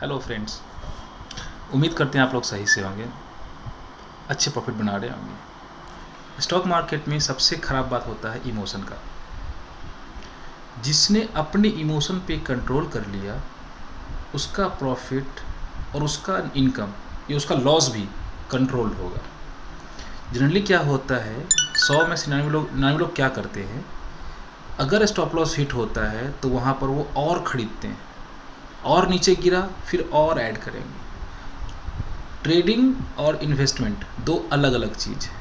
Hello friends, उम्मीद करते हैं आप लोग सही से होंगे, अच्छे प्रॉफिट बना रहे होंगे। स्टॉक मार्केट में सबसे ख़राब बात होता है इमोशन का। जिसने अपने इमोशन पे कंट्रोल कर लिया उसका प्रॉफिट और उसका इनकम या उसका लॉस भी कंट्रोल होगा। जनरली क्या होता है, 100 में से 99 लोग क्या करते हैं, अगर स्टॉप लॉस हिट होता है तो वहाँ पर वो और ख़रीदते हैं, और नीचे गिरा फिर और ऐड करेंगे। ट्रेडिंग और इन्वेस्टमेंट दो अलग अलग चीज़ है।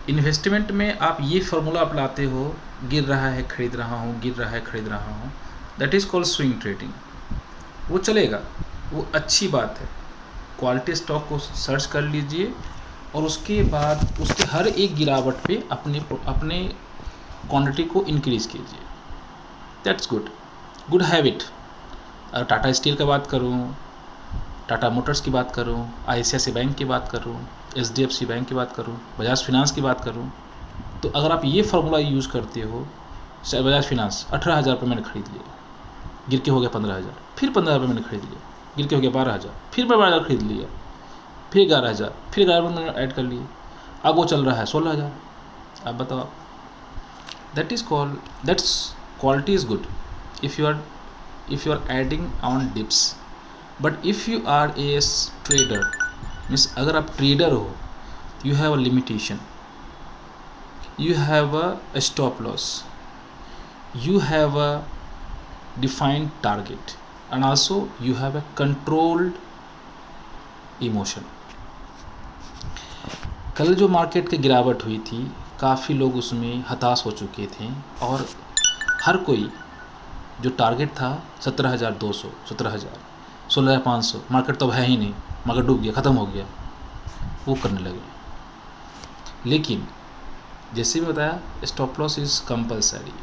इन्वेस्टमेंट में आप ये फार्मूला अपनाते हो, गिर रहा है खरीद रहा हूँ, गिर रहा है खरीद रहा हूँ, that is called swing trading. वो चलेगा, वो अच्छी बात है। क्वालिटी स्टॉक को सर्च कर लीजिए और उसके बाद उसके हर एक गिरावट पे अपने क्वांटिटी को इंक्रीज़ कीजिए। That's good habit. अगर टाटा स्टील की बात करूँ, टाटा मोटर्स की बात करूँ, ICICI बैंक की बात करूँ, HDFC बैंक की बात करूँ, बजाज फिनांस की बात करूँ, तो अगर आप ये फार्मूला यूज़ करते हो, बजाज फिनांस 18,000 रुपये मैंने खरीद लिया, गिर के हो गया 15,000, फिर 15,000 रुपये मैंने खरीद लिया, गिर के हो गया 12,000, फिर मैं 12,000 खरीद लिया, फिर 11,000, फिर 11,000 मैंने ऐड कर लिए, अब वो चल रहा है 16,000। आप बताओ आप, that's quality is good if you are adding on dips. But if you are a trader, means अगर आप ट्रेडर हो, you have a limitation, you have a stop loss, you have a defined target and also you have a controlled emotion. कल जो market की गिरावट हुई थी, काफ़ी लोग उसमें हताश हो चुके थे और हर कोई जो टारगेट था 17,200, 17,000, 16,500, मार्केट तो अब है ही नहीं, मार्केट डूब गया, ख़त्म हो गया, वो करने लगे। लेकिन जैसे भी बताया, स्टॉप लॉस इज़ कंपलसरी।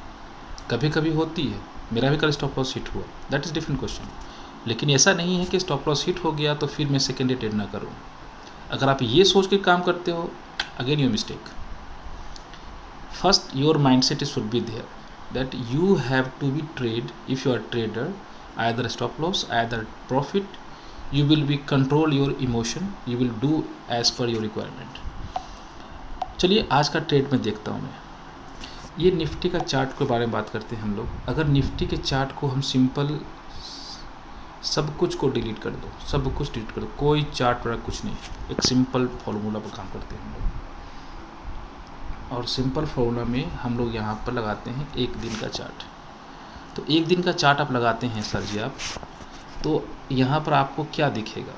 कभी कभी होती है, मेरा भी कल स्टॉप लॉस हिट हुआ, दैट इज़ डिफरेंट क्वेश्चन। लेकिन ऐसा नहीं है कि स्टॉप लॉस हिट हो गया तो फिर मैं सेकेंडरी ट्रेड ना करूँ। अगर आप ये सोच के काम करते हो, again your mistake. First your mind set should be there that you have to be trade. If you are trader, either stop loss, either profit, you will be control your emotion, you will do as per your requirement. चलिए आज का trade में देखता हूँ मैं। ये Nifty का chart के बारे में बात करते हैं हम लोग। अगर निफ्टी के चार्ट को हम सिंपल सब कुछ को डिलीट कर दो, सब कुछ डिलीट कर दो, कोई चार्ट वगैरह कुछ नहीं, एक सिंपल फॉर्मूला पर काम करते हैं हम लोग। और सिंपल फॉर्मूला में हम लोग यहाँ पर लगाते हैं एक दिन का चार्ट। तो एक दिन का चार्ट आप लगाते हैं सर जी आप, तो यहाँ पर आपको क्या दिखेगा,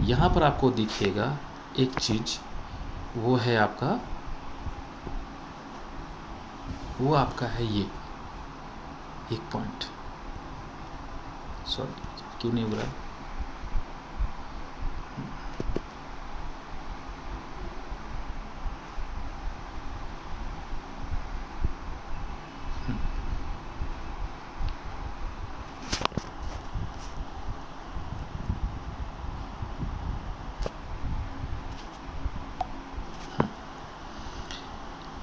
यहाँ पर आपको दिखेगा एक चीज़, वो है आपका, वो आपका है ये एक पॉइंट, सॉरी क्यों नहीं हो रहा है,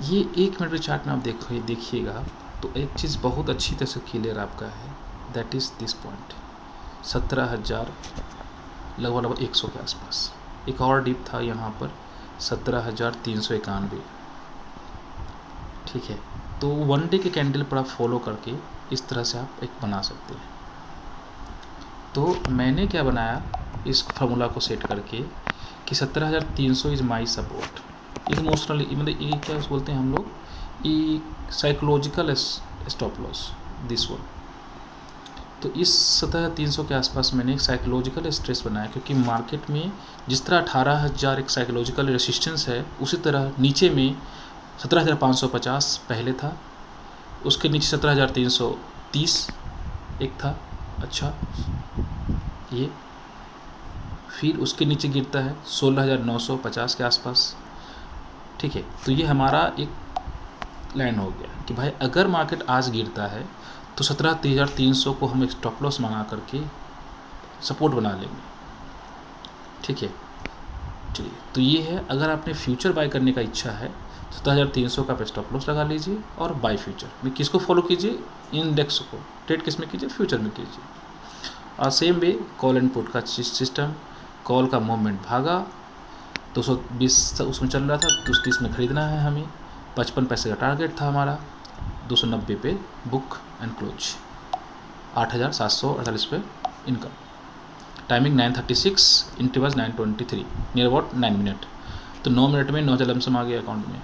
ये 1 मिनट में चार्ट में आप देखिएगा तो एक चीज़ बहुत अच्छी तरह से क्लियर आपका है, दैट इज़ दिस पॉइंट 17,000 लगभग 100 के आसपास। एक और डिप था यहाँ पर 17,391, ठीक है। तो वन डे के कैंडल पर आप फॉलो करके इस तरह से आप एक बना सकते हैं। तो मैंने क्या बनाया, इस फार्मूला को सेट करके कि 17,300 इज़ माई सपोर्ट, इमोशनली, मतलब ये क्या बोलते हैं हम लोग, ये psychological stop loss, this one. तो इस 17,300 के आसपास मैंने एक साइकोलॉजिकल स्ट्रेस बनाया, क्योंकि मार्केट में जिस तरह 18,000 एक साइकोलॉजिकल रेसिस्टेंस है, उसी तरह नीचे में 17,550 पहले था, उसके नीचे 17,330 एक था, अच्छा ये, फिर उसके नीचे गिरता है 16,950 के आसपास, ठीक है। तो ये हमारा एक लाइन हो गया कि भाई अगर मार्केट आज गिरता है तो 17,300 को हम एक स्टॉप लॉस बना करके सपोर्ट बना लेंगे, ठीक है। चलिए, तो ये है, अगर आपने फ्यूचर बाय करने का इच्छा है 17,300 का स्टॉप लॉस लगा लीजिए और बाय फ्यूचर में किसको फॉलो कीजिए, इंडेक्स को। ट्रेड किस में कीजिए, फ्यूचर में कीजिए। और same way call and put का सिस्टम, कॉल का मूवमेंट भागा 220 उसमें चल रहा था, 230 में ख़रीदना है हमें, 55 पैसे का टारगेट था हमारा, 290 पे बुक एंड क्लोज, 8,748 पे income. Timing 9:36, entry was 9:23, near about 9 minute. तो 9 मिनट में 9,000 लमसम आ गया अकाउंट में।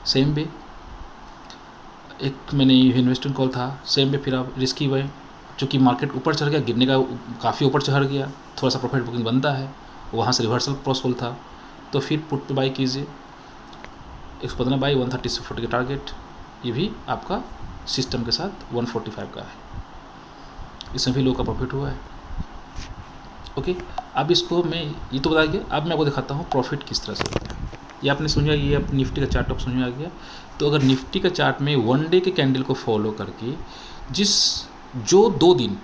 सेम वे एक मैंने इन्वेस्टिंग कॉल था, सेम वे फिर आप रिस्की हुए, चूँकि मार्केट ऊपर चढ़ गया, गिरने का काफ़ी ऊपर चढ़ गया, थोड़ा सा प्रॉफिट बुकिंग बनता है, वहाँ से रिवर्सल पॉसिबल था, तो फिर पुट पे बाई कीजिए, 115 बाई 130 से 40 का टारगेट, ये भी आपका सिस्टम के साथ 145 का है, इसमें भी लो का प्रॉफिट हुआ है। ओके, अब इसको मैं ये तो बता दिया, अब मैं आपको दिखाता हूँ प्रॉफिट किस तरह से होता है। ये आपने समझा, ये आप निफ्टी का चार्ट आप समझ में आ गया। तो अगर निफ्टी का चार्ट में 1 डे के कैंडल को फॉलो करके जो 2 दिन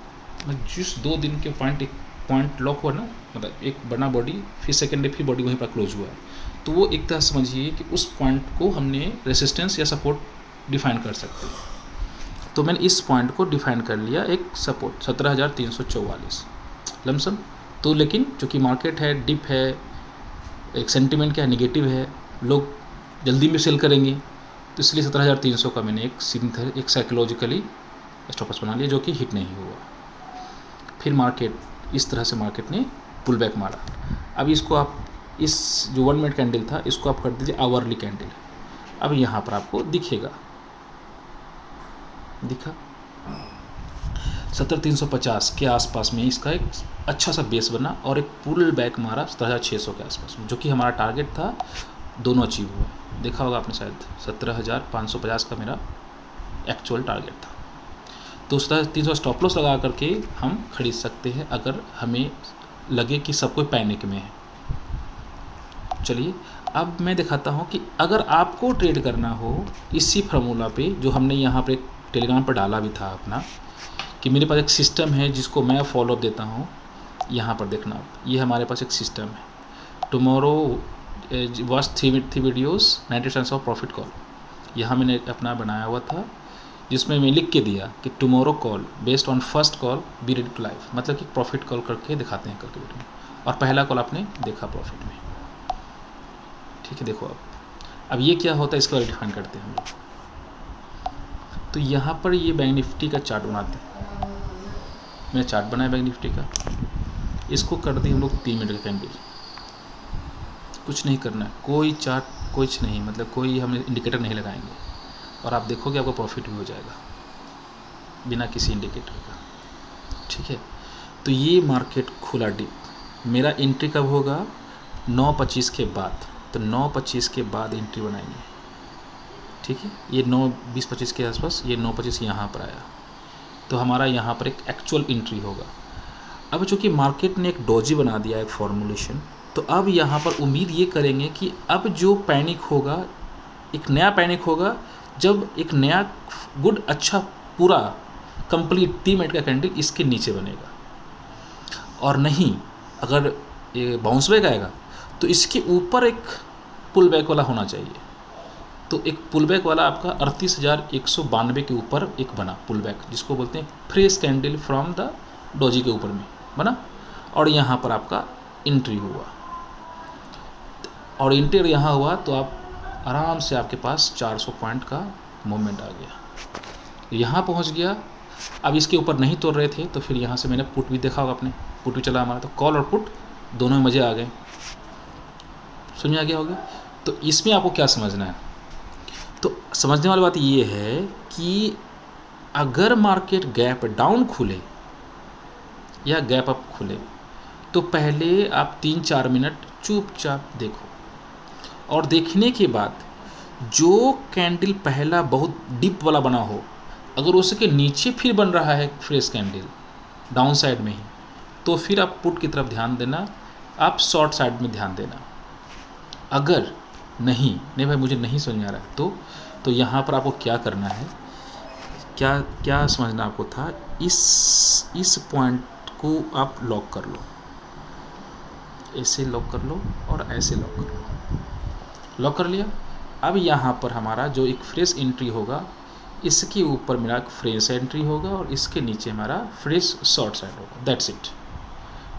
जिस 2 दिन के एक पॉइंट लॉक हुआ ना, मतलब एक बना बॉडी, फिर सेकेंड डे फिर बॉडी वहीं पर क्लोज हुआ है, तो वो एक तरह समझिए कि उस पॉइंट को हमने रेसिस्टेंस या सपोर्ट डिफाइन कर सकते हैं। तो मैंने इस पॉइंट को डिफाइन कर लिया एक सपोर्ट 17,344 लमसम। तो लेकिन चूँकि मार्केट है, डिप है, एक सेंटिमेंट क्या है, निगेटिव है, लोग जल्दी में सेल करेंगे, तो इसलिए 17,300 का मैंने एक साइकोलॉजिकली स्टॉप लॉस बना लिया, जो कि हिट नहीं हुआ। फिर मार्केट इस तरह से मार्केट ने पुल बैक मारा। अब इसको आप इस जो 1 मिनट कैंडल था, इसको आप कर दीजिए आवरली कैंडल। अब यहाँ पर आपको दिखेगा, दिखा 17,350 के आसपास में इसका एक अच्छा सा बेस बना और एक पुल बैक मारा 17,600 के आसपास में, जो कि हमारा टारगेट था, दोनों अचीव हुआ। देखा होगा आपने शायद 17,550 का मेरा एक्चुअल टारगेट था। तो 17,300 स्टॉप लॉस लगा करके हम खरीद सकते हैं अगर हमें लगे कि सब कोई पैनिक में है। चलिए अब मैं दिखाता हूँ कि अगर आपको ट्रेड करना हो इसी फार्मूला पे, जो हमने यहाँ पर एक टेलीग्राम पर डाला भी था अपना, कि मेरे पास एक सिस्टम है जिसको मैं फॉलो अप देता हूँ। यहाँ पर देखना आप, ये हमारे पास एक सिस्टम है। Tomorrow watch 3 videos 90% of profit call, यहाँ मैंने अपना बनाया हुआ था, जिसमें मैं लिख के दिया कि tomorrow call based on first call be ready to live, मतलब कि प्रॉफिट कॉल करके दिखाते हैं करके वीडियो में, और पहला कॉल आपने देखा प्रॉफिट में। ठीक है, देखो अब ये क्या होता है, इसके बारे में डिफाइन करते हैं हम लोग। तो यहाँ पर ये बैंक निफ्टी का चार्ट बनाते हैं, मैंने चार्ट बनाया बैंक निफ्टी का, इसको कर दिए हम लोग 3 मिनट का कैंडल। कुछ नहीं करना है, कोई चार्ट कुछ नहीं, मतलब कोई हम इंडिकेटर नहीं लगाएंगे, और आप देखोगे आपका प्रॉफिट भी हो जाएगा बिना किसी इंडिकेटर का। ठीक है, तो ये मार्केट खुला डिप, मेरा एंट्री कब होगा 9:25 के बाद, तो 9:25 के बाद एंट्री बनाएंगे। ठीक है, ये 9:20-25 के आसपास, ये 9:25 यहाँ पर आया, तो हमारा यहाँ पर एक एक्चुअल एंट्री होगा। अब चूँकि मार्केट ने एक डोजी बना दिया, एक फॉर्मूलेशन, तो अब यहाँ पर उम्मीद ये करेंगे कि अब जो पैनिक होगा, एक नया पैनिक होगा, जब एक नया गुड अच्छा पूरा कंप्लीट 3 मिनट का कैंडल इसके नीचे बनेगा, और नहीं अगर ये बाउंस बैक आएगा तो इसके ऊपर एक पुल बैक वाला होना चाहिए। तो एक पुल बैक वाला आपका 38,192 के ऊपर एक बना पुल बैक, जिसको बोलते हैं fresh candle from the doji के ऊपर में बना, और यहाँ पर आपका एंट्री हुआ, और एंट्री यहाँ हुआ तो आप आराम से आपके पास 400 पॉइंट का मूवमेंट आ गया, यहाँ पहुँच गया। अब इसके ऊपर नहीं तोड़ रहे थे, तो फिर यहाँ से मैंने पुट भी देखा होगा आपने, पुट भी चला हमारा, तो कॉल और पुट दोनों में मज़े आ गए, समझ आ गया होगा। तो इसमें आपको क्या समझना है, तो समझने वाली बात ये है कि अगर मार्केट गैप डाउन खुले या गैप अप खुले, तो पहले आप 3-4 मिनट चुपचाप देखो, और देखने के बाद जो कैंडल पहला बहुत डिप वाला बना हो, अगर उसके नीचे फिर बन रहा है फ्रेश कैंडल डाउन साइड में ही, तो फिर आप पुट की तरफ ध्यान देना, आप शॉर्ट साइड में ध्यान देना। अगर नहीं भाई मुझे नहीं समझ आ रहा है, तो यहाँ पर आपको क्या करना है, क्या समझना आपको था, इस पॉइंट को आप लॉक कर लो, ऐसे लॉक कर लो और ऐसे लॉक कर लो, लॉक कर लिया। अब यहाँ पर हमारा जो एक फ्रेश एंट्री होगा, इसके ऊपर मेरा फ्रेश एंट्री होगा और इसके नीचे हमारा फ्रेश शॉर्ट साइड होगा। That's it.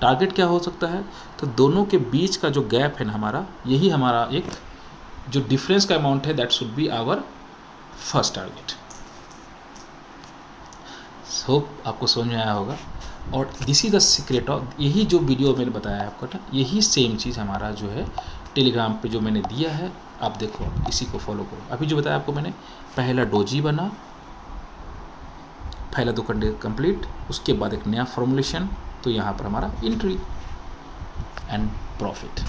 टारगेट क्या हो सकता है, तो दोनों के बीच का जो गैप है ना हमारा, यही हमारा एक जो डिफरेंस का अमाउंट है, that should be our first target. Hope आपको समझ में आया होगा। और this is the secret of, यही जो वीडियो मैंने बताया आपको ना, यही सेम चीज़ हमारा जो है टेलीग्राम पे जो मैंने दिया है, आप देखो, इसी को फॉलो करो। अभी जो बताया आपको मैंने, पहला डोजी बना, पहला 2 कंडीशन कंप्लीट, उसके बाद एक नया फॉर्मुलेशन, तो यहाँ पर हमारा एंट्री एंड प्रॉफिट।